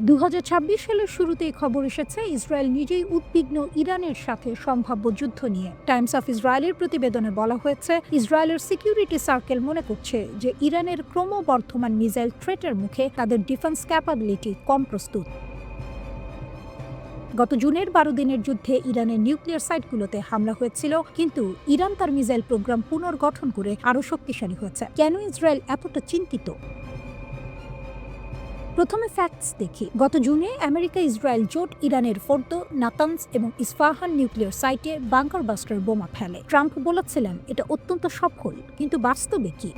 2026 সালের শুরুতেই খবর এসেছে ইসরায়েল নিজেই উদ্বিগ্ন ইরানের সাথে সম্ভাব্য যুদ্ধ নিয়ে। টাইমস অফ ইসরায়েলের প্রতিবেদনে বলা হয়েছে, ইসরায়েলের সিকিউরিটি সার্কেল মনে করছে যে ইরানের ক্রমবর্ধমান মিসাইল থ্রেটের মুখে তাদের ডিফেন্স ক্যাপাবিলিটি কম প্রস্তুত। গত জুনের 12 দিনের যুদ্ধে ইরানের নিউক্লিয়ার সাইটগুলোতে হামলা হয়েছিল, কিন্তু ইরান তার মিসাইল প্রোগ্রাম পুনর্গঠন করে আরও শক্তিশালী হয়েছে। কেন ইসরায়েল এতটা চিন্তিত? প্রথমে ফ্যাক্টস দেখি। গত জুনে আমেরিকা ইসরায়েল জোট ইরানের ফোর্দো, নাতানস এবং ইস্পাহান নিউক্লিয়ার সাইটে বাংকার বাস্টার বোমা ফেলে। ট্রাম্প বলেছিলেন এটা অত্যন্ত সফল, কিন্তু বাস্তবে কি?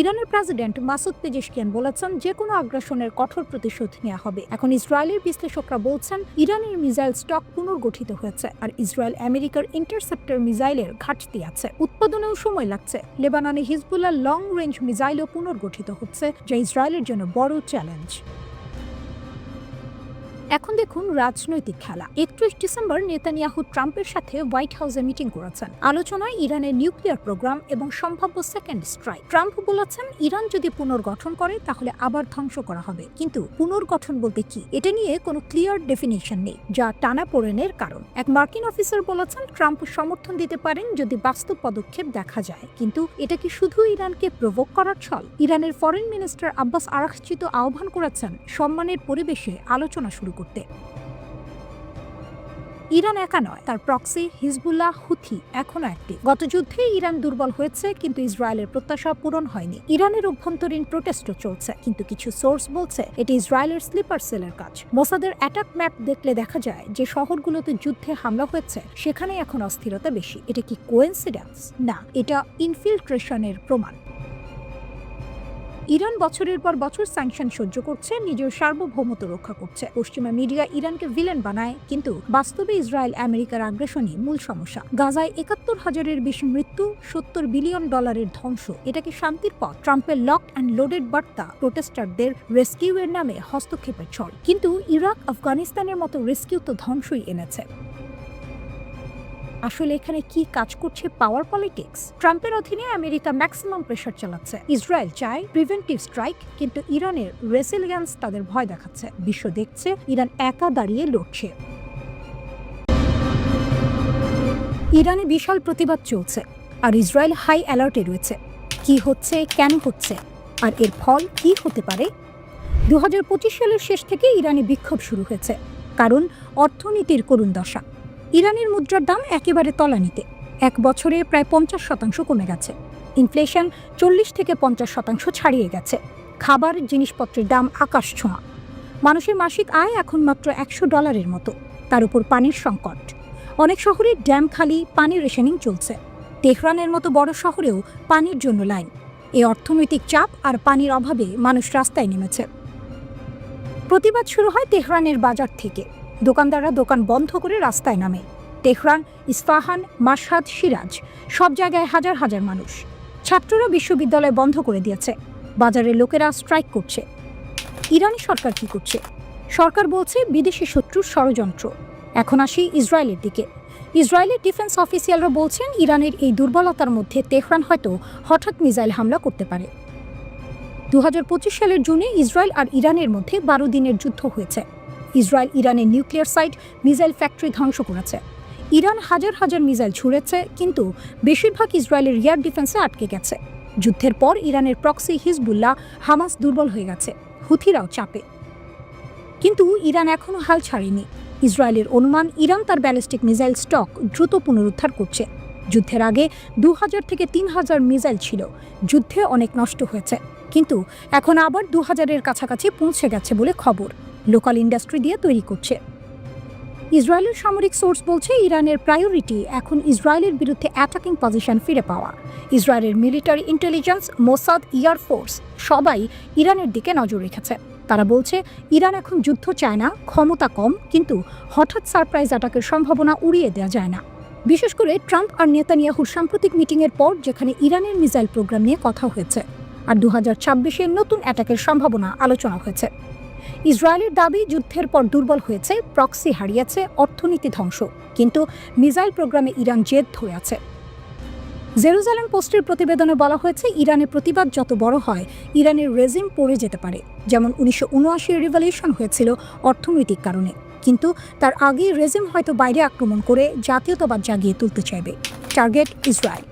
ইরানের প্রেসিডেন্ট মাসুদ পেজেশকিয়ান বলেছেন যে কোনো আগ্রাসনের কঠোর প্রতিশোধ নেওয়া হবে। এখন ইসরায়েলের বিশ্লেষকরা বলছেন ইরানের মিসাইল স্টক পুনর্গঠিত হয়েছে, আর ইসরায়েল আমেরিকার ইন্টারসেপ্টর মিসাইলের ঘাটতি আছে। উৎপাদনেও সময় লাগছে। লেবাননে হিজবুল্লাহ লং রেঞ্জ মিসাইলও পুনর্গঠিত হচ্ছে, যা ইসরায়েলের জন্য বড় চ্যালেঞ্জ। এখন দেখুন রাজনৈতিক খেলা। 31 ডিসেম্বর নেতানিয়াহু ট্রাম্পের সাথে হোয়াইট হাউসে মিটিং করেছেন। আলোচনায় ইরানের নিউক্লিয়ার প্রোগ্রাম এবং সম্ভাব্য সেকেন্ড স্ট্রাইক। ট্রাম্প বলেছেন ইরান যদি পুনর্গঠন করে তাহলে আবার ধ্বংস করা হবে, কিন্তু পুনর্গঠন বলতে কি এটা নিয়ে কোনো ক্লিয়ার ডেফিনিশন নেই, যা টানাপোড়েনের কারণ। এক মার্কিন অফিসার বলেছেন ট্রাম্প সমর্থন দিতে পারেন যদি বাস্তব পদক্ষেপ দেখা যায়, কিন্তু এটা কি শুধু ইরানকে প্রভোক করার ছল? ইরানের ফরেন মিনিস্টার আব্বাস আরাকচি তো আহ্বান করেছেন সম্মানের পরিবেশে আলোচনা শুরু করতে। ইরান একা নয়, তার প্রক্সি হিজবুল্লাহ, হুথি এখনো অ্যাক্টিভ। গত যুদ্ধে ইরান দুর্বল হয়েছে, কিন্তু ইসরায়েলের প্রত্যাশা পূরণ হয়নি। ইরানের অভ্যন্তরীণ প্রোটেস্টও চলছে, কিন্তু কিছু সোর্স বলছে এটি ইসরায়েলের স্লিপার সেলের কাজ। মোসাদের অ্যাটাক ম্যাপ দেখলে দেখা যায় যে শহরগুলোতে যুদ্ধে হামলা হয়েছে সেখানে এখন অস্থিরতা বেশি। এটা কি কোইন্সিডেন্স? না, এটা ইনফিল্ট্রেশনের প্রমাণ। ইরান বছরের পর বছর স্যাংশন সহ্য করছে, নিজের সার্বভৌমত্ব রক্ষা করছে। পশ্চিমা মিডিয়া ইরানকে ভিলেন বানায়, কিন্তু বাস্তবে ইসরায়েল আমেরিকার আগ্রাসনই মূল সমস্যা। গাজায় ৭১,০০০-এর বেশি মৃত্যু, $৭০ বিলিয়ন ধ্বংস। এটা কি শান্তির পথ? ট্রাম্পের লকড অ্যান্ড লোডেড বার্তা প্রোটেস্টারদের রেস্কিউয়ের নামে হস্তক্ষেপের ছল। কিন্তু ইরাক, আফগানিস্তানের মতো রেস্কিউ তো ধ্বংসই এনেছে। আসলে এখানে কি কাজ করছে? পাওয়ার পলিটিক্স। ট্রাম্পের অধীনে আমেরিকা ম্যাক্সিমাম প্রেশার চালাচ্ছে। ইসরায়েল চায় প্রিভেন্টিভ স্ট্রাইক, কিন্তু ইরানের রেসিলিয়েন্স তাদের ভয় দেখাচ্ছে। বিশ্ব দেখছে ইরান একা দাঁড়িয়ে লড়ছে। ইরানে বিশাল প্রতিবাদ চলছে, আর ইসরায়েল হাই অ্যালার্টে রয়েছে। কি হচ্ছে, কেন হচ্ছে, আর এর ফল কি হতে পারে? 2025 সালের শেষ থেকে ইরানে বিক্ষোভ শুরু হয়েছে, কারণ অর্থনীতির করুণ দশা। ইরানের মুদ্রার দাম একেবারে তলানিতে। এক বছরে প্রায় 50% কমে গেছে। ইনফ্লেশন 40 থেকে 50% ছাড়িয়ে গেছে। খাবার, জিনিসপত্রের দাম আকাশ ছোঁয়া। মানুষের মাসিক আয় এখন মাত্র $100 মতো। তার উপর পানির সংকট। অনেক শহরে ড্যাম খালি, পানির রেশনিং চলছে। তেহরানের মতো বড় শহরেও পানির জন্য লাইন। এই অর্থনৈতিক চাপ আর পানির অভাবে মানুষ রাস্তায় নেমেছে। প্রতিবাদ শুরু হয় তেহরানের বাজার থেকে। দোকানদাররা দোকান বন্ধ করে রাস্তায় নামে। তেহরান, ইস্পাহান, মাশহাদ, সিরাজ সব জায়গায় হাজার হাজার মানুষ। ছাত্ররা বিশ্ববিদ্যালয় বন্ধ করে দিয়েছে। বাজারের লোকেরা স্ট্রাইক করছে। ইরানি সরকার কি করছে? সরকার বলছে বিদেশি শত্রুর ষড়যন্ত্র। এখন আসি ইসরায়েলের দিকে। ইসরায়েলের ডিফেন্স অফিসিয়ালরা বলছেন ইরানের এই দুর্বলতার মধ্যে তেহরান হয়তো হঠাৎ মিসাইল হামলা করতে পারে। 2025 সালের জুনে ইসরায়েল আর ইরানের মধ্যে 12 দিনের যুদ্ধ হয়েছে। ইসরায়েল ইরানের নিউক্লিয়ার সাইট, মিসাইল ফ্যাক্টরি ধ্বংস করেছে। ইরান হাজার হাজার মিসাইল ছুড়েছে, কিন্তু বেশিরভাগ ইসরায়েলের এয়ার ডিফেন্সে আটকে গেছে। যুদ্ধের পর ইরানের প্রক্সি হিজবুল্লাহ, হামাস দুর্বল হয়ে গেছে। হুথিরাও চাপে। কিন্তু ইরান এখনও হাল ছাড়েনি। ইসরায়েলের অনুমান ইরান তার ব্যালিস্টিক মিসাইল স্টক দ্রুত পুনরুদ্ধার করছে। যুদ্ধের আগে 2000 থেকে 3000 মিসাইল ছিল। যুদ্ধে অনেক নষ্ট হয়েছে, কিন্তু এখন আবার 2000-এর কাছাকাছি পৌঁছে গেছে বলে খবর। লোকাল ইন্ডাস্ট্রি দিয়ে তৈরি করছে। ইসরায়েলের সামরিক সোর্স বলছে ইরানের প্রায়োরিটি এখন ইসরায়েলের বিরুদ্ধে অ্যাটাকিং পজিশন ফিরে পাওয়া। ইসরায়েলের মিলিটারি ইন্টেলিজেন্স, মোসাদ, এয়ারফোর্স সবাই ইরানের দিকে নজর রেখেছে। তারা বলছে ইরান এখন যুদ্ধ চায় না, ক্ষমতা কম, কিন্তু হঠাৎ সারপ্রাইজ অ্যাটাকের সম্ভাবনা উড়িয়ে দেওয়া যায় না। বিশেষ করে ট্রাম্প আর নেতানিয়াহুর সাম্প্রতিক মিটিংয়ের পর, যেখানে ইরানের মিসাইল প্রোগ্রাম নিয়ে কথা হয়েছে, আর 2026-এর নতুন অ্যাটাকের সম্ভাবনা আলোচনা হয়েছে। ইসরায়েলের দাবি যুদ্ধের পর দুর্বল হয়েছে, প্রক্সি হারিয়েছে, অর্থনীতি ধ্বংস, কিন্তু মিসাইল প্রোগ্রামে ইরান জেদ ধরে আছে। জেরুজালেম পোস্টের প্রতিবেদনে বলা হয়েছে, ইরানের প্রতিবাদ যত বড় হয়, ইরানের রেজিম পড়ে যেতে পারে। যেমন 1979 রিভলিউশন হয়েছিল অর্থনৈতিক কারণে, কিন্তু তার আগেই রেজিম হয়তো বাইরে আক্রমণ করে জাতীয়তাবাদ জাগিয়ে তুলতে চাইবে। Target Israel.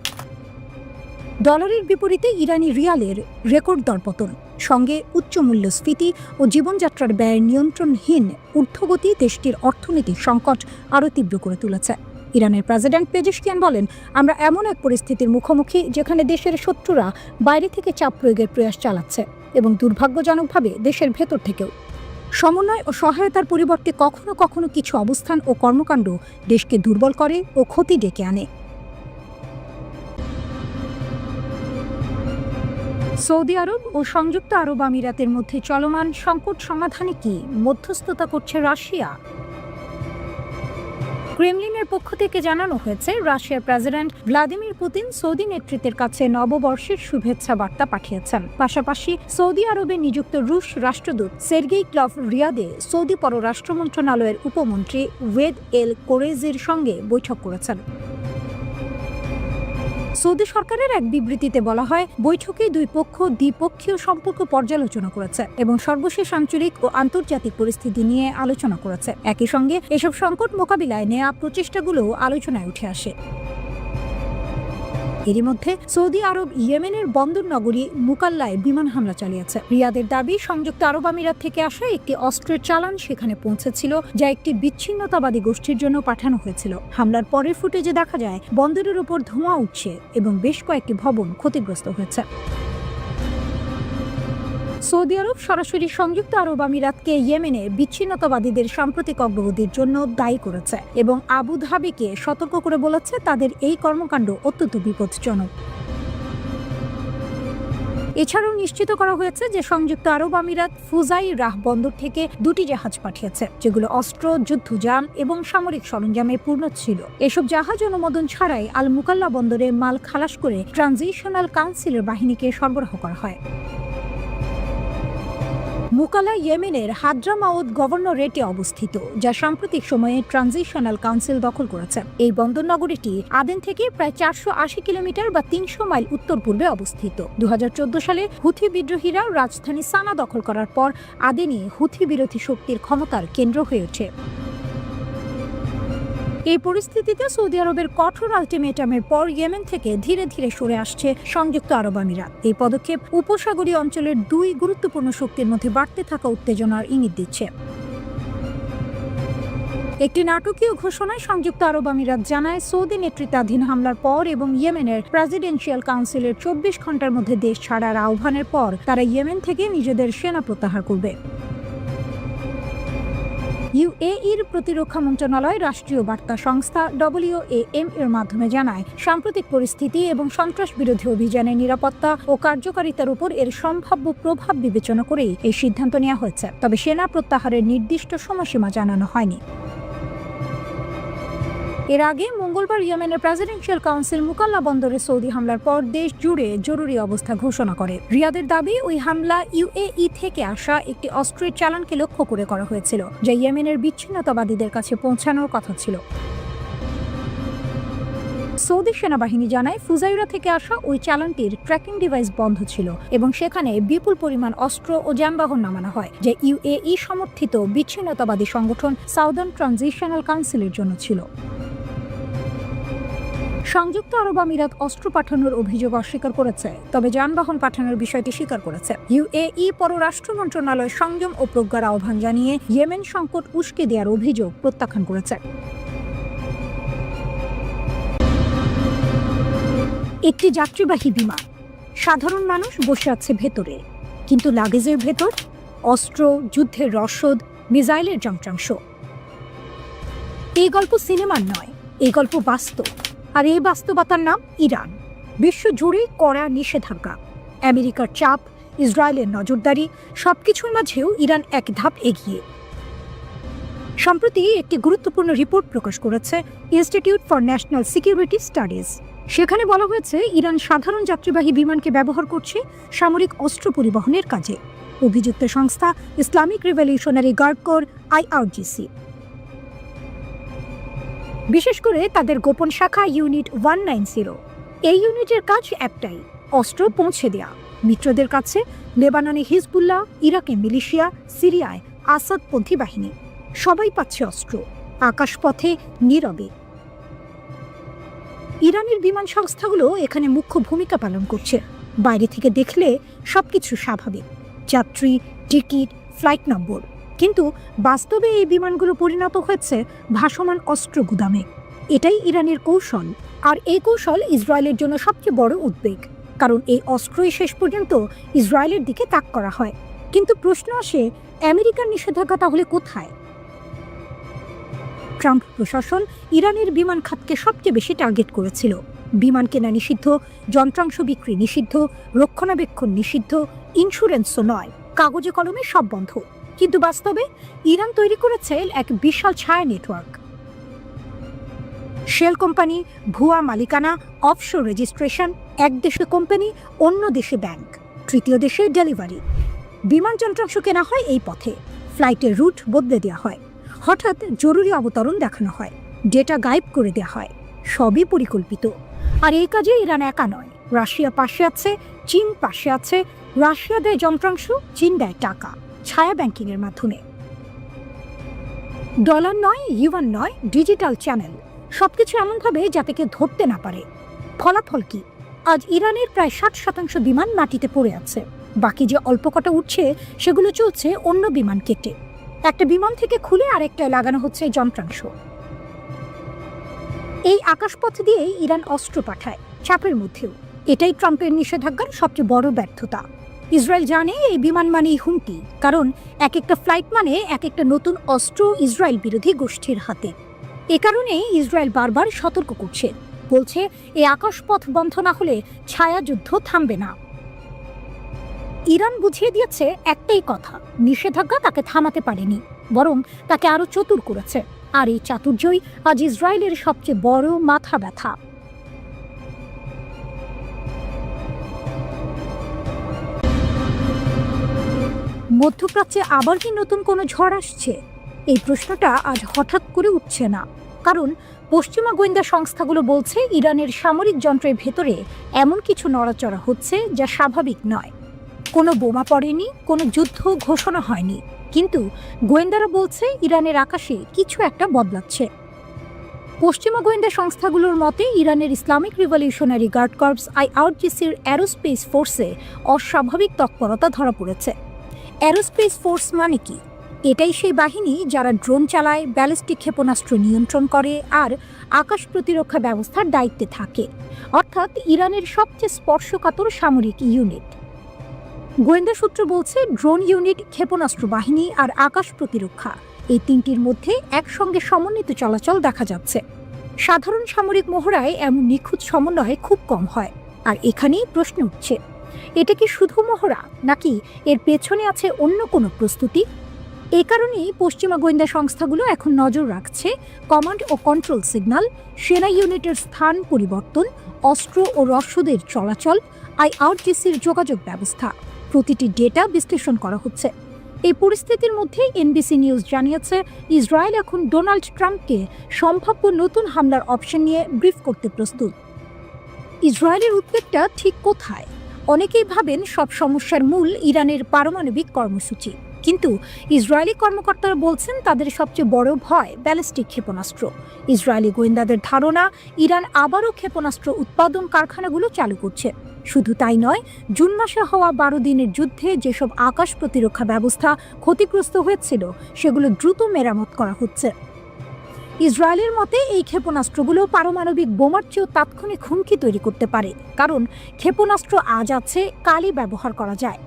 ডলারের বিপরীতে ইরানি রিয়ালের রেকর্ড দরপতন, সঙ্গে উচ্চ মূল্যস্ফীতি ও জীবনযাত্রার ব্যয় নিয়ন্ত্রণহীন ঊর্ধ্বগতি দেশটির অর্থনৈতিক সংকট আরও তীব্র করে তুলেছে। ইরানের প্রেসিডেন্ট পেজেশকিয়ান বলেন, আমরা এমন এক পরিস্থিতির মুখোমুখি যেখানে দেশের শত্রুরা বাইরে থেকে চাপ প্রয়োগের প্রয়াস চালাচ্ছে, এবং দুর্ভাগ্যজনকভাবে দেশের ভেতর থেকেও। সমন্বয় ও সহায়তার পরিবর্তে কখনো কখনো কিছু অবস্থান ও কর্মকাণ্ড দেশকে দুর্বল করে ও ক্ষতি ডেকে আনে। সৌদি আরব ও সংযুক্ত আরব আমিরাতের মধ্যে চলমান সংকট সমাধানে কি মধ্যস্থতা করছে রাশিয়া? ক্রেমলিনের পক্ষ থেকে জানানো হয়েছে, রাশিয়ার প্রেসিডেন্ট ভ্লাদিমির পুতিন সৌদি নেতৃত্বের কাছে নববর্ষের শুভেচ্ছা বার্তা পাঠিয়েছেন। পাশাপাশি সৌদি আরবে নিযুক্ত রুশ রাষ্ট্রদূত সের্গেই ক্লভ রিয়াদে সৌদি পররাষ্ট্র মন্ত্রণালয়ের উপমন্ত্রী ওয়েদ এল কোরেজির সঙ্গে বৈঠক করেছেন। সৌদি সরকারের এক বিবৃতিতে বলা হয়, বৈঠকে দুই পক্ষ দ্বিপক্ষীয় সম্পর্ক পর্যালোচনা করেছে এবং সর্বশেষ আঞ্চলিক ও আন্তর্জাতিক পরিস্থিতি নিয়ে আলোচনা করেছে। একই সঙ্গে এসব সংকট মোকাবিলায় নেওয়া প্রচেষ্টাগুলোও আলোচনায় উঠে আসে। এরই মধ্যে সৌদি আরব ইয়েমেনের বন্দর নগরী মুকাল্লায় বিমান হামলা চালিয়েছে। রিয়াদের দাবি, সংযুক্ত আরব আমিরাত থেকে আসা একটি অস্ত্রের চালান সেখানে পৌঁছেছিল, যা একটি বিচ্ছিন্নতাবাদী গোষ্ঠীর জন্য পাঠানো হয়েছিল। হামলার পরের ফুটেজে দেখা যায় বন্দরের উপর ধোঁয়া উঠছে এবং বেশ কয়েকটি ভবন ক্ষতিগ্রস্ত হয়েছে। সৌদি আরব সরাসরি সংযুক্ত আরব আমিরাতকে ইয়েমেনে বিচ্ছিন্নতাবাদীদের সাম্প্রতিক অগ্রগতির জন্য দায়ী করেছে এবং আবু ধাবিকে সতর্ক করে বলেছে তাদের এই কর্মকাণ্ড অত্যন্ত বিপজ্জনক। এছাড়াও নিশ্চিত করা হয়েছে যে সংযুক্ত আরব আমিরাত ফুজাই রাহ বন্দর থেকে দুটি জাহাজ পাঠিয়েছে, যেগুলো অস্ত্র, যুদ্ধযান এবং সামরিক সরঞ্জামে পূর্ণ ছিল। এসব জাহাজ অনুমোদন ছাড়াই আল মুকাল্লা বন্দরে মাল খালাস করে ট্রানজিশনাল কাউন্সিলের বাহিনীকে সরবরাহ করা হয়। মুকাল্লা ইয়েমেনের হাদ্রামাউত গভর্নরেটে অবস্থিত, যা সাম্প্রতিক সময়ে ট্রানজিশনাল কাউন্সিল দখল করেছে। এই বন্দর নগরীটি আদেন থেকে প্রায় 480 কিলোমিটার বা 300 মাইল উত্তর পূর্বে অবস্থিত। 2014 সালে হুথি বিদ্রোহীরা রাজধানী সানা দখল করার পর আদেনই হুথি বিরোধী শক্তির ক্ষমতার কেন্দ্র হয়ে ওঠে। এই পরিস্থিতিতে সৌদি আরবের কঠোর আলটিমেটামের পর ইয়েমেন থেকে ধীরে ধীরে সরে আসছে সংযুক্ত আরব আমিরাত। এই পদক্ষেপ উপসাগরীয় অঞ্চলের দুই গুরুত্বপূর্ণ শক্তির মধ্যে বাড়তে থাকা উত্তেজনার ইঙ্গিত দিচ্ছে। একটি নাটকীয় ঘোষণায় সংযুক্ত আরব আমিরাত জানায়, সৌদি নেতৃত্বাধীন হামলার পর এবং ইয়েমেনের প্রেসিডেন্সিয়াল কাউন্সিলের 24 ঘন্টার মধ্যে দেশ ছাড়ার আহ্বানের পর তারা ইয়েমেন থেকে নিজেদের সেনা প্রত্যাহার করবে। ইউএইর প্রতিরক্ষা মন্ত্রণালয় রাষ্ট্রীয় বার্তা সংস্থা WAM এর মাধ্যমে জানায়, সাম্প্রতিক পরিস্থিতি এবং সন্ত্রাস বিরোধী অভিযানের নিরাপত্তা ও কার্যকারিতার উপর এর সম্ভাব্য প্রভাব বিবেচনা করেই এই সিদ্ধান্ত নেওয়া হয়েছে। তবে সেনা প্রত্যাহারের নির্দিষ্ট সময়সীমা জানানো হয়নি। এর আগে মঙ্গলবার ইয়েমেনের প্রেসিডেন্সিয়াল কাউন্সিল মুকাল্লা বন্দরে সৌদি হামলার পর দেশ জুড়ে জরুরি অবস্থা ঘোষণা করে। রিয়াদের দাবি, ওই হামলা ইউএই থেকে আসা একটি অস্ত্রের চালানকে লক্ষ্য করে করা হয়েছিল, যা ইয়েমেনের বিচ্ছিন্নতাবাদীদের কাছে পৌঁছানোর কথা ছিল। সৌদি সেনাবাহিনী জানায়, ফুজাইরা থেকে আসা ওই চালানটির ট্র্যাকিং ডিভাইস বন্ধ ছিল এবং সেখানে বিপুল পরিমাণ অস্ত্র ও যানবাহন নামানো হয়, যা ইউএই সমর্থিত বিচ্ছিন্নতাবাদী সংগঠন সাউদার্ন ট্রানজিশনাল কাউন্সিলের জন্য ছিল। সংযুক্ত আরব আমিরাত অস্ত্র পাঠানোর অভিযোগ অস্বীকার করেছে, তবে যানবাহন পাঠানোর বিষয়টি স্বীকার করেছে। ইউএই পররাষ্ট্র মন্ত্রণালয় সংযম ও প্রজ্ঞার আহ্বান জানিয়ে ইয়েমেন সংকট উস্কে দেওয়ার অভিযোগ প্রত্যাখ্যান করেছে। একটি যাত্রীবাহী বিমান, সাধারণ মানুষ বসে আছে ভেতরে, কিন্তু লাগেজের ভেতর অস্ত্র, যুদ্ধের রসদ, মিসাইলের যন্ত্রাংশ। এই গল্প সিনেমার নয়, এই গল্প বাস্তব। আর এই বাস্তবতার নাম ইরান। বিশ্ব জুড়ে কড়া নিষেধাজ্ঞা, আমেরিকার চাপ, ইসরায়েলের নজরদারি, সবকিছুর মাঝেও ইরান এক ধাপ এগিয়ে। সম্প্রতি একটি গুরুত্বপূর্ণ রিপোর্ট প্রকাশ করেছে institute for national security studies. সেখানে বলা হয়েছে, ইরান সাধারণ যাত্রীবাহী বিমানকে ব্যবহার করছে সামরিক অস্ত্র পরিবহনের কাজে। অভিযুক্ত সংস্থা Islamic revolutionary guard corps IRGC। বিশেষ করে তাদের গোপন শাখা ইউনিট 190 এই ইউনিটের কাজ একটাই, অস্ত্র পৌঁছে দেয়া মিত্রদের কাছে। লেবাননে হিজবুল্লাহ, ইরাকে মিলিশিয়া, সিরিয়ায় আসাদপন্থী বাহিনী, সবাই পাচ্ছে অস্ত্র আকাশপথে নীরবে। ইরানের বিমান সংস্থাগুলো এখানে মুখ্য ভূমিকা পালন করছে। বাইরে থেকে দেখলে সবকিছু স্বাভাবিক, যাত্রী, টিকিট, ফ্লাইট নম্বর, কিন্তু বাস্তবে এই বিমানগুলো পরিণত হয়েছে ভাসমান অস্ত্র গুদামে। এটাই ইরানের কৌশল, আর এই কৌশল ইসরায়েলের জন্য সবচেয়ে বড় উদ্বেগ, কারণ এই অস্ত্রই শেষ পর্যন্ত ইসরায়েলের দিকে তাক করা হয়। কিন্তু প্রশ্ন আসে, আমেরিকার নিষেধাজ্ঞা তাহলে কোথায়? ট্রাম্প প্রশাসন ইরানের বিমান খাতকে সবচেয়ে বেশি টার্গেট করেছিল। বিমান কেনা নিষিদ্ধ, যন্ত্রাংশ বিক্রি নিষিদ্ধ, রক্ষণাবেক্ষণ নিষিদ্ধ, ইন্স্যুরেন্সও নয়, কাগজে কলমে সব বন্ধ। কিন্তু বাস্তবে ইরান তৈরি করেছে এক বিশাল ছায়া নেটওয়ার্ক। শেল কোম্পানি, ভুয়া মালিকানা, অফশোর রেজিস্ট্রেশন, এক দেশে কোম্পানি, অন্য দেশে ব্যাংক, তৃতীয় দেশে ডেলিভারি। বিমান যন্ত্রাংশ কেনা হয় এই পথে, ফ্লাইটের রুট বদলে দেওয়া হয়, হঠাৎ জরুরি অবতরণ দেখানো হয়, ডেটা গায়েব করে দেওয়া হয়, সবই পরিকল্পিত। আর এই কাজে ইরান একা নয়, রাশিয়া পাশে আছে, চীন পাশে আছে। রাশিয়া দেয় যন্ত্রাংশ, চীন দেয় টাকা, ছায়া ব্যাংকিংয়ের মাধ্যমে। ডলার নয়, ইউয়ান নয়, ডিজিটাল চ্যানেল, সবকিছু এমনভাবে যাতে কেউ ধরতে না পারে। ফলাফল কি? আজ ইরানের প্রায় 60% বিমান মাটিতে পড়ে আছে। বাকি যে অল্প কটা উঠছে সেগুলো চলছে অন্য বিমান কেটে। একটা বিমান থেকে খুলে আরেকটায় লাগানো হচ্ছে যন্ত্রাংশ। এই আকাশপথ দিয়েই ইরান অস্ত্র পাঠায়, চাপের মধ্যেও। এটাই ট্রাম্পের নিষেধাজ্ঞার সবচেয়ে বড় ব্যর্থতা। ইসরায়েল জানে এই বিমান মানেই হুমকি, কারণ এক একটা ফ্লাইট মানে এক একটা নতুন অস্ত্র ইসরায়েল বিরোধী গোষ্ঠীর হাতে। এ কারণেই ইসরায়েল বারবার সতর্ক করছে, বলছে এই আকাশপথ বন্ধ না হলে ছায়া যুদ্ধ থামবে না। ইরান বুঝিয়ে দিয়েছে একটাই কথা, নিষেধাজ্ঞা তাকে থামাতে পারেনি, বরং তাকে আরো চতুর করেছে। আর এই চাতুর্যই আজ ইসরায়েলের সবচেয়ে বড় মাথা ব্যথা। মধ্যপ্রাচ্যে আবার কি নতুন কোনো ঝড় আসছে? এই প্রশ্নটা আজ হঠাৎ করে উঠছে না, কারণ পশ্চিমা গোয়েন্দা সংস্থাগুলো বলছে ইরানের সামরিক যন্ত্রের ভেতরে এমন কিছু নড়াচড়া হচ্ছে যা স্বাভাবিক নয়। কোনো বোমা পড়েনি, কোনো যুদ্ধ ঘোষণা হয়নি, কিন্তু গোয়েন্দারা বলছে ইরানের আকাশে কিছু একটা বদলাচ্ছে। পশ্চিমা গোয়েন্দা সংস্থাগুলোর মতে ইরানের ইসলামিক রিভলিউশনারি গার্ড কর্পস IRGCর অ্যারোস্পেস ফোর্সে অস্বাভাবিক তৎপরতা ধরা পড়েছে। অ্যারোস্পেস ফোর্স মানে কি? এটাই সেই বাহিনী যারা ড্রোন চালায়, ব্যালিস্টিক ক্ষেপণাস্ত্র নিয়ন্ত্রণ করে আর আকাশ প্রতিরক্ষা ব্যবস্থার দায়িত্বে থাকে, অর্থাৎ ইরানের সবচেয়ে স্পর্শকাতর সামরিক ইউনিট। গোয়েন্দা সূত্র বলছে ড্রোন ইউনিট, ক্ষেপণাস্ত্র বাহিনী আর আকাশ প্রতিরক্ষা, এই তিনটির মধ্যে একসঙ্গে সমন্বিত চলাচল দেখা যাচ্ছে। সাধারণ সামরিক মহড়ায় এমন নিখুঁত সমন্বয় খুব কম হয়। আর এখানেই প্রশ্ন উঠছে, এটা কি শুধু মহড়া, নাকি এর পেছনে আছে অন্য কোনো প্রস্তুতি? এ কারণেই পশ্চিমা গোয়েন্দা সংস্থাগুলো এখন নজর রাখছে কমান্ড ও কন্ট্রোল সিগন্যাল, সেনা ইউনিটের স্থান পরিবর্তন, অস্ত্র ও রসদের চলাচল, IRGCর যোগাযোগ ব্যবস্থা, প্রতিটি ডেটা বিশ্লেষণ করা হচ্ছে। এই পরিস্থিতির মধ্যে NBC নিউজ জানিয়েছে ইসরায়েল এখন ডোনাল্ড ট্রাম্পকে সম্ভাব্য নতুন হামলার অপশন নিয়ে ব্রিফ করতে প্রস্তুত। ইসরায়েলের উদ্বেগটা ঠিক কোথায়? অনেকেই ভাবেন সব সমস্যার মূল ইরানের পারমাণবিক কর্মসূচি, কিন্তু ইসরায়েলি কর্মকর্তারা বলছেন তাদের সবচেয়ে বড় ভয় ব্যালিস্টিক ক্ষেপণাস্ত্র। ইসরায়েলি গোয়েন্দাদের ধারণা ইরান আবারও ক্ষেপণাস্ত্র উৎপাদন কারখানাগুলো চালু করছে। শুধু তাই নয়, জুন মাসে হওয়া 12 দিনের যুদ্ধে যেসব আকাশ প্রতিরক্ষা ব্যবস্থা ক্ষতিগ্রস্ত হয়েছিল সেগুলো দ্রুত মেরামত করা হচ্ছে। ইসরায়েলের মতে এই ক্ষেপণাস্ত্রগুলো পারমাণবিক বোমার চেয়েও তাৎক্ষণিক হুমকি তৈরি করতে পারে, কারণ ক্ষেপণাস্ত্র আজ আছে, কালই ব্যবহার করা যায়।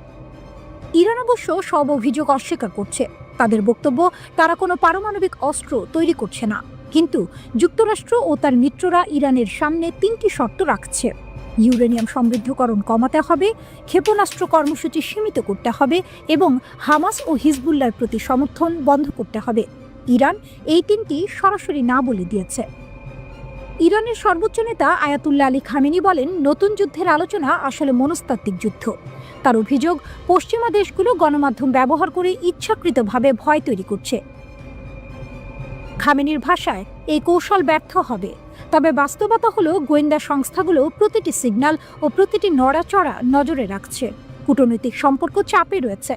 ইরান অবশ্য সব অভিযোগ অস্বীকার করছে। তাদের বক্তব্য, তারা কোনো পারমাণবিক অস্ত্র তৈরি করছে না, কিন্তু যুক্তরাষ্ট্র ও তার মিত্ররা ইরানের সামনে 3টি শর্ত রাখছে। ইউরেনিয়াম সমৃদ্ধকরণ কমাতে হবে, ক্ষেপণাস্ত্র কর্মসূচি সীমিত করতে হবে এবং হামাস ও হিজবুল্লাহর প্রতি সমর্থন বন্ধ করতে হবে। ইরান এই 3টি সরাসরি না বলে দিয়েছে। ইরানের সর্বোচ্চ নেতা আয়াতুল্লাহ আলী খামেনি বলেন, নতুন যুদ্ধের আলোচনা আসলে মনস্তাত্ত্বিক যুদ্ধ। তার অভিযোগ, পশ্চিমা দেশগুলো গণমাধ্যম ব্যবহার করে ইচ্ছাকৃতভাবে ভয় তৈরি করছে। খামেনির ভাষায়, এই কৌশল ব্যর্থ হবে। তবে বাস্তবতা হলো গোয়েন্দা সংস্থাগুলো প্রতিটি সিগন্যাল ও প্রতিটি নড়াচড়া নজরে রাখছে। কূটনৈতিক সম্পর্ক চাপে রয়েছে,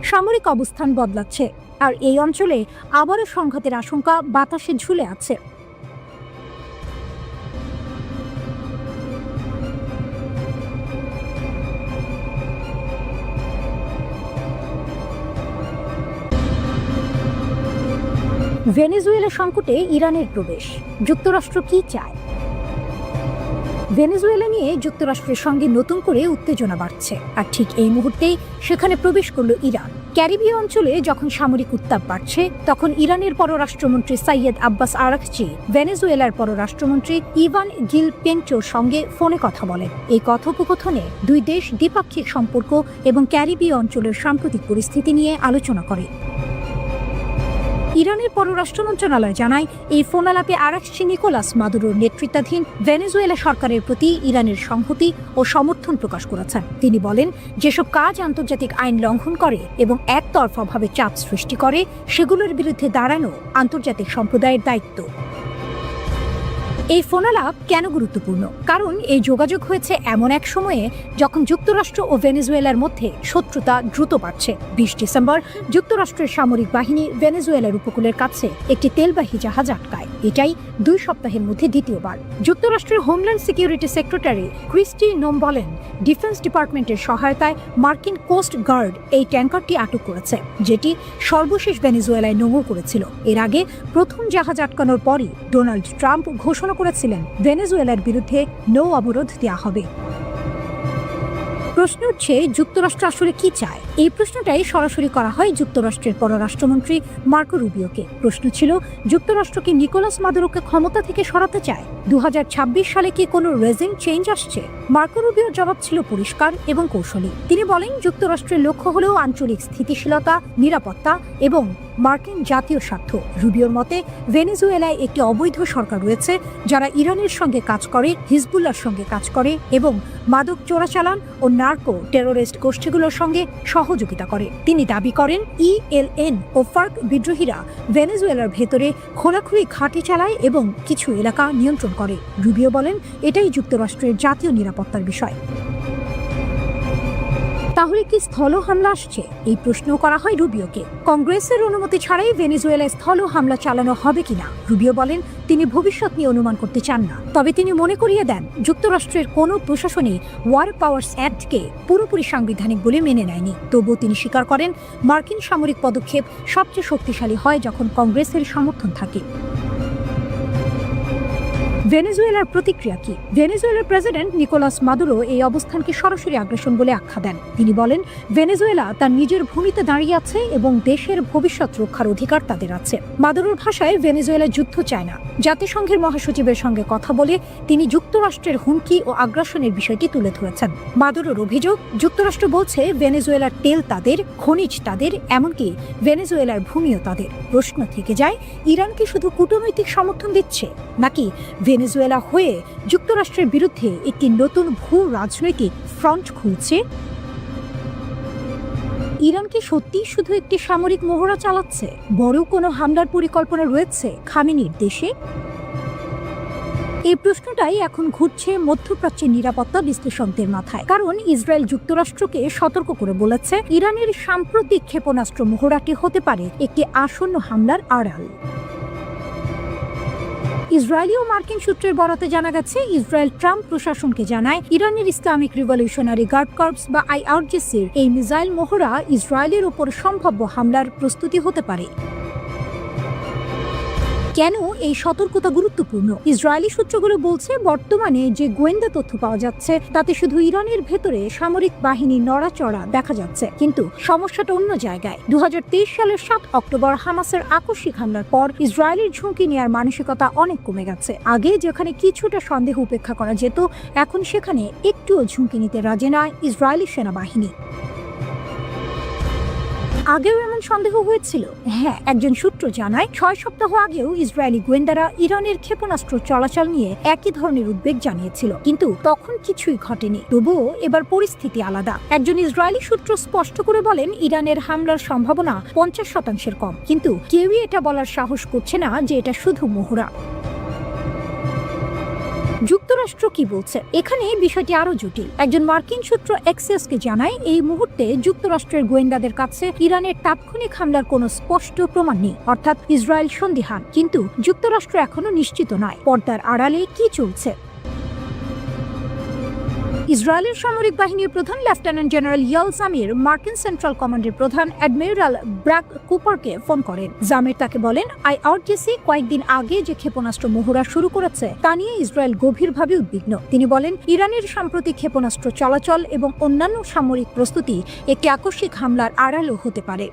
সামরিক অবস্থান বদলাচ্ছে, আর এই অঞ্চলে আবারও সংঘাতের আশঙ্কা বাতাসে ঝুলে আছে। ভেনেজুয়েলা সংকটে ইরানের প্রবেশ, যুক্তরাষ্ট্র কি চায়? ভেনেজুয়েলা নিয়ে যুক্তরাষ্ট্রের সঙ্গে নতুন করে উত্তেজনা বাড়ছে, আর ঠিক এই মুহূর্তেই সেখানে প্রবেশ করল ইরান। ক্যারিবীয় অঞ্চলে যখন সামরিক উত্তাপ বাড়ছে, তখন ইরানের পররাষ্ট্রমন্ত্রী সাইয়েদ আব্বাস আরাকচি ভেনেজুয়েলার পররাষ্ট্রমন্ত্রী ইভান গিল পেঞ্চোর সঙ্গে ফোনে কথা বলেন। এই কথোপকথনে দুই দেশ দ্বিপাক্ষিক সম্পর্ক এবং ক্যারিবীয় অঞ্চলের সাম্প্রতিক পরিস্থিতি নিয়ে আলোচনা করে। ইরানের পররাষ্ট্র মন্ত্রণালয় জানায়, এই ফোনালাপে আরাকচি নিকোলাস মাদুরোর নেতৃত্বাধীন ভেনেজুয়েলা সরকারের প্রতি ইরানের সংহতি ও সমর্থন প্রকাশ করেছেন। তিনি বলেন, যেসব কাজ আন্তর্জাতিক আইন লঙ্ঘন করে এবং একতরফাভাবে চাপ সৃষ্টি করে, সেগুলোর বিরুদ্ধে দাঁড়ানো আন্তর্জাতিক সম্প্রদায়ের দায়িত্ব। এই ফোনালাপ কেন গুরুত্বপূর্ণ? কারণ এই যোগাযোগ হয়েছে এমন এক সময়ে যখন যুক্তরাষ্ট্র ও ভেনেজুয়েলার মধ্যে শত্রুতা দ্রুত বাড়ছে। 20 ডিসেম্বর যুক্তরাষ্ট্রের সামরিক বাহিনী ভেনেজুয়েলার উপকূলের কাছে একটি তেলবাহী জাহাজ আটকায়। এটাই 2 সপ্তাহের মধ্যে দ্বিতীয়বার। যুক্তরাষ্ট্রের হোমল্যান্ড সিকিউরিটি সেক্রেটারি ক্রিস্টি নোম বলেন, ডিফেন্স ডিপার্টমেন্টের সহায়তায় মার্কিন কোস্ট গার্ড এই ট্যাঙ্কারটি আটক করেছে, যেটি সর্বশেষ ভেনেজুয়েলায় নোঙর করেছিল। এর আগে প্রথম জাহাজ আটকানোর পরই ডোনাল্ড ট্রাম্প ঘোষণা করেছিলেন ভেনেজুয়েলার বিরুদ্ধে নৌ অবরোধ দেওয়া হবে। প্রশ্ন হচ্ছে, যুক্তরাষ্ট্র আসলে কি চায়? এই প্রশ্নটাই সরাসরি করা হয় যুক্তরাষ্ট্রের পররাষ্ট্রমন্ত্রী মার্কো রুবিওকে। প্রশ্ন ছিল, যুক্তরাষ্ট্র কি নিকোলাস মাদুরোকে ক্ষমতা থেকে সরাতে চায়? 2026 সালে কি কোনো রেজিম চেঞ্জ আসছে? মার্কো রুবিওর জবাব ছিল পরিষ্কার এবং কৌশলী। তিনি বলেন, যুক্তরাষ্ট্রের লক্ষ্য হলেও আঞ্চলিক স্থিতিশীলতা, নিরাপত্তা এবং মার্কিন জাতীয় স্বার্থ। রুবিওর মতে, ভেনেজুয়েলায় একটি অবৈধ সরকার রয়েছে যারা ইরানের সঙ্গে কাজ করে, হিজবুল্লাহর সঙ্গে কাজ করে এবং মাদক চোরাচালান ও নার্কো টেরোরিস্ট গোষ্ঠীগুলোর সঙ্গে সহযোগিতা করে। তিনি দাবি করেন, ইএলএন ও ফার্ক বিদ্রোহীরা ভেনেজুয়েলার ভেতরে খোলাখুলি ঘাঁটি চালায় এবং কিছু এলাকা নিয়ন্ত্রণ করে। রুবিও বলেন, এটাই যুক্তরাষ্ট্রের জাতীয় নিরাপত্তার বিষয়। তাহলে কি স্থল হামলা আসছে? এই প্রশ্ন করা হয় রুবিওকে। কংগ্রেসের অনুমতি ছাড়াই ভেনেজুয়েলায় স্থল হামলা চালানো হবে কিনা? রুবিও বলেন, তিনি ভবিষ্যৎ নিয়ে অনুমান করতে চান না। তবে তিনি মনে করিয়ে দেন, যুক্তরাষ্ট্রের কোনো প্রশাসনই ওয়ার পাওয়ার্স অ্যাক্টকে পুরোপুরি সাংবিধানিক বলে মেনে নেয়নি। তবুও তিনি স্বীকার করেন, মার্কিন সামরিক পদক্ষেপ সবচেয়ে শক্তিশালী হয় যখন কংগ্রেসের সমর্থন থাকে। ভেনেজুয়েলার প্রতিক্রিয়া কি? ভেনেজুয়েলার প্রেসিডেন্ট নিকোলাস মাদুরো এই অবস্থানকে সরাসরি আগ্রাসন বলে আখ্যা দেন। তিনি বলেন, ভেনেজুয়েলা তার নিজের ভূমিতে দাঁড়িয়ে আছে এবং দেশের ভবিষ্যৎ রক্ষার অধিকার তাদের আছে। মাদুরোর ভাষায়, ভেনেজুয়েলা যুদ্ধ চায় না। জাতিসংঘের মহাসচিবের সঙ্গে কথা বলে তিনি যুক্তরাষ্ট্রের হুমকি ও আগ্রাসনের বিষয়টি তুলে ধরেছেন। মাদুরোর অভিযোগ, যুক্তরাষ্ট্র বলছে ভেনেজুয়েলার তেল তাদের, খনিজ তাদের, এমনকি ভেনেজুয়েলার ভূমিও তাদের। প্রশ্ন থেকে যায়, ইরান কি শুধু কূটনৈতিক সমর্থন দিচ্ছে, নাকি ভেনেজুয়েলা হয়ে যুক্তরাষ্ট্রের বিরুদ্ধে একটি নতুন ভূ রাজনৈতিক ফ্রন্ট খুলছে? ইরান কি সত্যি শুধু একটি সামরিক মহড়া চালাচ্ছে? বড় কোনো হামলার পরিকল্পনা রয়েছে খামেনির দেশে? এই প্রশ্নটাই এখন ঘুরছে মধ্যপ্রাচ্যের নিরাপত্তা বিশ্লেষকদের মাথায়। কারণ ইসরায়েল যুক্তরাষ্ট্রকে সতর্ক করে বলেছে, ইরানের সাম্প্রতিক ক্ষেপণাস্ত্র মহড়াটি হতে পারে একটি আসন্ন হামলার আড়াল। ইসরায়েলি ও মার্কিন সূত্রের বরাতে জানা গেছে, ইসরায়েল ট্রাম্প প্রশাসনকে জানায়, ইরানের ইসলামিক রিভলিউশনারি গার্ড কর্পস বা IRGCর এই মিসাইল মহড়া ইসরায়েলের উপর সম্ভাব্য হামলার প্রস্তুতি হতে পারে। কেন এই সতর্কতা গুরুত্বপূর্ণ? ইসরায়েলি সূত্রগুলো বলছে, বর্তমানে যে গোয়েন্দা তথ্য পাওয়া যাচ্ছে তাতে শুধু ইরানের ভেতরে সামরিক বাহিনী নড়াচড়া দেখা যাচ্ছে, কিন্তু সমস্যাটা অন্য জায়গায়। 2023 সালের 7 অক্টোবর হামাসের আকস্মিক হামলার পর ইসরায়েলের ঝুঁকি নেওয়ার মানসিকতা অনেক কমে গেছে। আগে যেখানে কিছুটা সন্দেহ উপেক্ষা করা যেত, এখন সেখানে একটুও ঝুঁকি নিতে রাজি নয় ইসরায়েলি সেনাবাহিনী। আগেও এমন সন্দেহ হয়েছিল? হ্যাঁ, একজন সূত্র জানায় 6 সপ্তাহ আগেও ইসরায়েলি গোয়েন্দারা ইরানের ক্ষেপণাস্ত্র চলাচল নিয়ে একই ধরনের উদ্বেগ জানিয়েছিল, কিন্তু তখন কিছুই ঘটেনি। তবুও এবার পরিস্থিতি আলাদা। একজন ইসরায়েলি সূত্র স্পষ্ট করে বলেন, ইরানের হামলার সম্ভাবনা 50% কম, কিন্তু কেউই এটা বলার সাহস করছে না যে এটা শুধু মহড়া। যুক্তরাষ্ট্র কি বলছে? এখানে বিষয়টি আরো জটিল। একজন মার্কিন সূত্র এক্সিওসকে জানায়, এই মুহূর্তে যুক্তরাষ্ট্রের গোয়েন্দাদের কাছে ইরানের তাৎক্ষণিক হামলার কোনো স্পষ্ট প্রমাণ নেই, অর্থাৎ ইসরায়েল সন্দিহান। কিন্তু যুক্তরাষ্ট্র এখনো নিশ্চিত নয় পর্দার আড়ালে কি চলছে। ইসরায়েলের সামরিক বাহিনীর প্রধান লেফটেন্যান্ট জেনারেল ইয়াল জামির মার্কিন সেন্ট্রাল কমান্ডের প্রধান অ্যাডমিরাল ব্র্যাক কুপারকে ফোন করেন। জামির তাকে বলেন, আইআরজিসি কয়েকদিন আগে যে ক্ষেপণাস্ত্র মহড়া শুরু করেছে তা নিয়ে ইসরায়েল গভীরভাবে উদ্বিগ্ন। তিনি বলেন, ইরানের সাম্প্রতিক ক্ষেপণাস্ত্র চলাচল এবং অন্যান্য সামরিক প্রস্তুতি একটি আকস্মিক হামলার আড়ালও হতে পারে।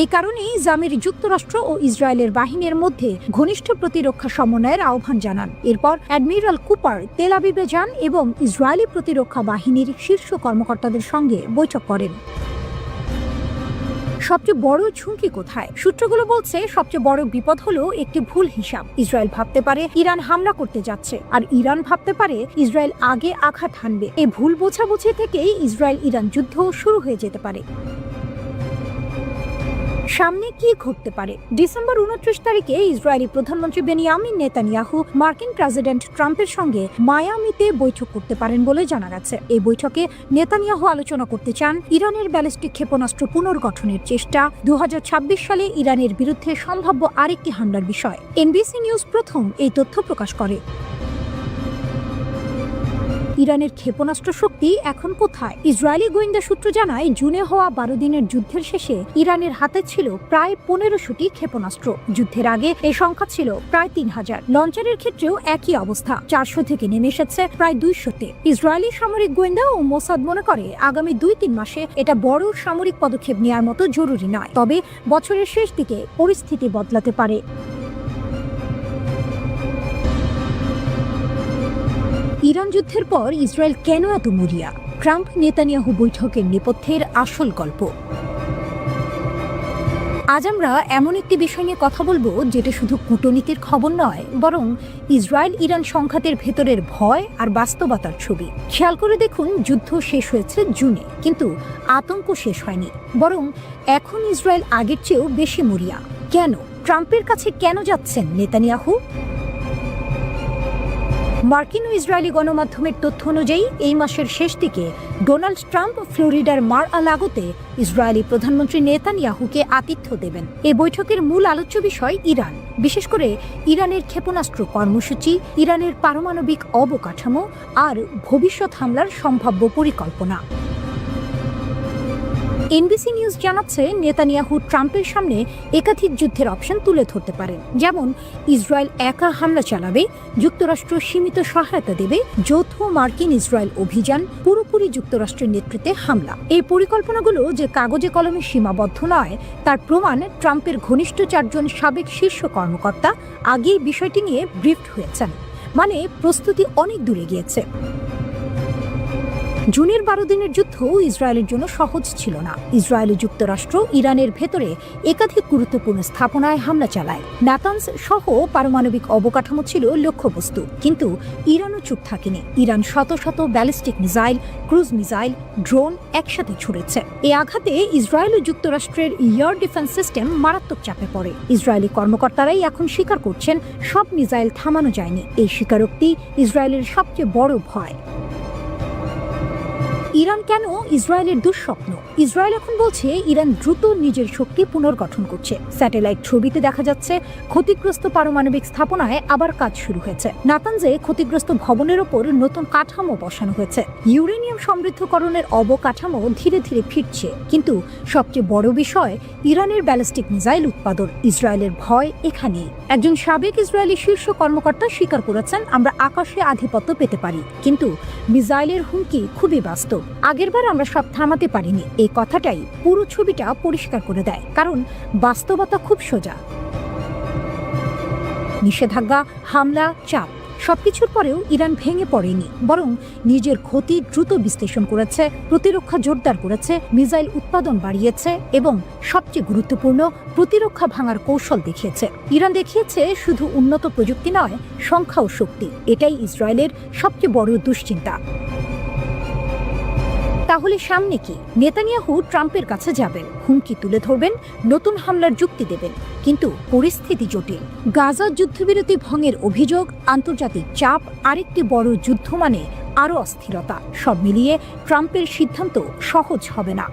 এই কারণেই জামির যুক্তরাষ্ট্র ও ইসরায়েলের বাহিনীর মধ্যে ঘনিষ্ঠ প্রতিরক্ষা সমন্বয়ের আহ্বান জানান। এরপর অ্যাডমিরাল কুপার তেল আবিবে যান এবং ইসরায়েলি প্রতিরক্ষা বাহিনীর শীর্ষ কর্মকর্তাদের সঙ্গে বৈঠক করেন। সবচেয়ে বড় ঝুঁকি কোথায়? সূত্রগুলো বলছে, সবচেয়ে বড় বিপদ হলো একটি ভুল হিসাব। ইসরায়েল ভাবতে পারে ইরান হামলা করতে যাচ্ছে, আর ইরান ভাবতে পারে ইসরায়েল আগে আঘাত হানবে। এই ভুল বোঝাবুঝি থেকেই ইসরায়েল ইরান যুদ্ধ শুরু হয়ে যেতে পারে। সামনে কি ঘটতে পারে? ডিসেম্বর 29 তারিখে ইসরায়েলি প্রধানমন্ত্রী বেনিয়ামিন নেতানিয়াহু মার্কিন প্রেসিডেন্ট ট্রাম্পের সঙ্গে মায়ামিতে বৈঠক করতে পারেন বলে জানা গেছে। এই বৈঠকে নেতানিয়াহু আলোচনা করতে চান ইরানের ব্যালিস্টিক ক্ষেপণাস্ত্র পুনর্গঠনের চেষ্টা, 2026 সালে ইরানের বিরুদ্ধে সম্ভাব্য আরেকটি হামলার বিষয়। এনবিসি নিউজ প্রথম এই তথ্য প্রকাশ করে। ইরানের ক্ষেপণাস্ত্র শক্তি এখন কোথায়? ইসরায়েলি গোয়েন্দা সূত্র জানায়, জুনে হওয়া 12 দিনের যুদ্ধের শেষে ইরানের হাতে ছিল প্রায় 1500টি ক্ষেপণাস্ত্র। যুদ্ধের আগে এই সংখ্যা ছিল প্রায় 3000। লঞ্চারের ক্ষেত্রেও একই অবস্থা, 400 থেকে নেমে এসেছে প্রায় 200-তে। ইসরায়েলি সামরিক গোয়েন্দা ও মোসাদ মনে করে, আগামী 2-3 মাসে এটা বড় সামরিক পদক্ষেপ নেওয়ার মতো জরুরি নয়, তবে বছরের শেষ দিকে পরিস্থিতি বদলাতে পারে। ইরান যুদ্ধের পর ইসরায়েল কেন এত মরিয়া? ট্রাম্প নেতানিয়াহু বৈঠকের নেপথ্যের আসল গল্প। আজ আমরা এমন একটি বিষয় নিয়ে কথা বলবো যেটা শুধু কূটনীতির খবর নয়, বরং ইসরায়েল ইরান সংঘাতের ভেতরের ভয় আর বাস্তবতার ছবি। খেয়াল করে দেখুন, যুদ্ধ শেষ হয়েছে জুনে, কিন্তু আতঙ্ক শেষ হয়নি, বরং এখন ইসরায়েল আগের চেয়েও বেশি মরিয়া। কেন? ট্রাম্পের কাছে কেন যাচ্ছেন নেতানিয়াহু? মার্কিন ও ইসরায়েলি গণমাধ্যমের তথ্য অনুযায়ী এই মাসের শেষ দিকে ডোনাল্ড ট্রাম্প ফ্লোরিডার মার-আ-লাগোতে ইসরায়েলি প্রধানমন্ত্রী নেতানিয়াহুকে আতিথ্য দেবেন। এই বৈঠকের মূল আলোচ্য বিষয় ইরান, বিশেষ করে ইরানের ক্ষেপণাস্ত্র কর্মসূচি, ইরানের পারমাণবিক অবকাঠামো আর ভবিষ্যৎ হামলার সম্ভাব্য পরিকল্পনা। এনবিসি নিউজ জানাচ্ছে, নেতানিয়াহু ট্রাম্পের সামনে একাধিক যুদ্ধের অপশন তুলে ধরতে পারেন, যেমন ইসরায়েল একা হামলা চালাবে, যুক্তরাষ্ট্র সীমিত সহায়তা দেবে, যৌথ মার্কিন ইসরায়েল অভিযান, পুরোপুরি যুক্তরাষ্ট্রের নেতৃত্বে হামলা। এই পরিকল্পনাগুলো যে কাগজে কলমে সীমাবদ্ধ নয়, তার প্রমাণ ট্রাম্পের ঘনিষ্ঠ 4 জন সাবেক শীর্ষ কর্মকর্তা আগেই বিষয়টি নিয়ে ব্রিফড হয়েছেন। মানে প্রস্তুতি অনেক দূরে গিয়েছে। জুনের 12 দিনের যুদ্ধ ইসরায়েলের জন্য সহজ ছিল না। ইসরায়েল ও যুক্তরাষ্ট্র ইরানের ভেতরে একাধিক গুরুত্বপূর্ণ স্থাপনায় হামলা চালায়। নাতানস সহ পারমাণবিক অবকাঠামো ছিল লক্ষ্যবস্তু, কিন্তু ইরানও চুপ থাকেনি। ইরান শত শত ballistic missile, cruise missile, drone একসাথে ছুড়েছে। এই আঘাতে ইসরায়েল ও যুক্তরাষ্ট্রের এয়ার ডিফেন্স সিস্টেম মারাত্মক চাপে পড়ে। ইসরায়েলি কর্মকর্তারাই এখন স্বীকার করছেন, সব মিসাইল থামানো যায়নি। এই স্বীকারোক্তি ইসরায়েলের সবচেয়ে বড় ভয়। ইরান কেন ইসরায়েলের দুঃস্বপ্ন? ইসরায়েল এখন বলছে ইরান দ্রুত নিজের শক্তি পুনর্গঠন করছে। স্যাটেলাইট ছবিতে দেখা যাচ্ছে ক্ষতিগ্রস্ত পারমাণবিক স্থাপনায় আবার কাজ শুরু হয়েছে। নাতানজে ক্ষতিগ্রস্ত ভবনের ওপর নতুন কাঠামো বসানো হয়েছে। ইউরেনিয়াম সমৃদ্ধকরণের অবকাঠামো ধীরে ধীরে ফিরছে। কিন্তু সবচেয়ে বড় বিষয় ইরানের ব্যালিস্টিক মিসাইল উৎপাদন। ইসরায়েলের ভয় এখানেই। একজন সাবেক ইসরায়েলি শীর্ষ কর্মকর্তা স্বীকার করেছেন, আমরা আকাশে আধিপত্য পেতে পারি, কিন্তু মিসাইলের হুমকি খুবই বাস্তব। আগেরবার আমরা সব থামাতে পারিনি। এই কথাটাই পুরো ছবিটা পরিষ্কার করে দেয়, কারণ বাস্তবতা খুব সোজা। নিষেধাজ্ঞা, হামলা, চাপ সবকিছুর পরেও ইরান ভেঙে পড়েনি, বরং নিজের ক্ষতি দ্রুত বিশ্লেষণ করেছে, প্রতিরক্ষা জোরদার করেছে, মিসাইল উৎপাদন বাড়িয়েছে এবং সবচেয়ে গুরুত্বপূর্ণ প্রতিরক্ষা ভাঙার কৌশল দেখিয়েছে। ইরান দেখিয়েছে শুধু উন্নত প্রযুক্তি নয়, সংখ্যা ও শক্তি। এটাই ইসরায়েলের সবচেয়ে বড় দুশ্চিন্তা। তাহলে সামনে কি? নেতানিয়াহু ট্রাম্পের কাছে যাবেন, হুমকি তুলে ধরবেন, নতুন হামলার যুক্তি দেবেন, কিন্তু পরিস্থিতি জটিল। গাজার যুদ্ধবিরতি ভঙ্গের অভিযোগ, আন্তর্জাতিক চাপ, আরেকটি বড় যুদ্ধ মানে আরও অস্থিরতা। সব মিলিয়ে ট্রাম্পের সিদ্ধান্ত সহজ হবে না।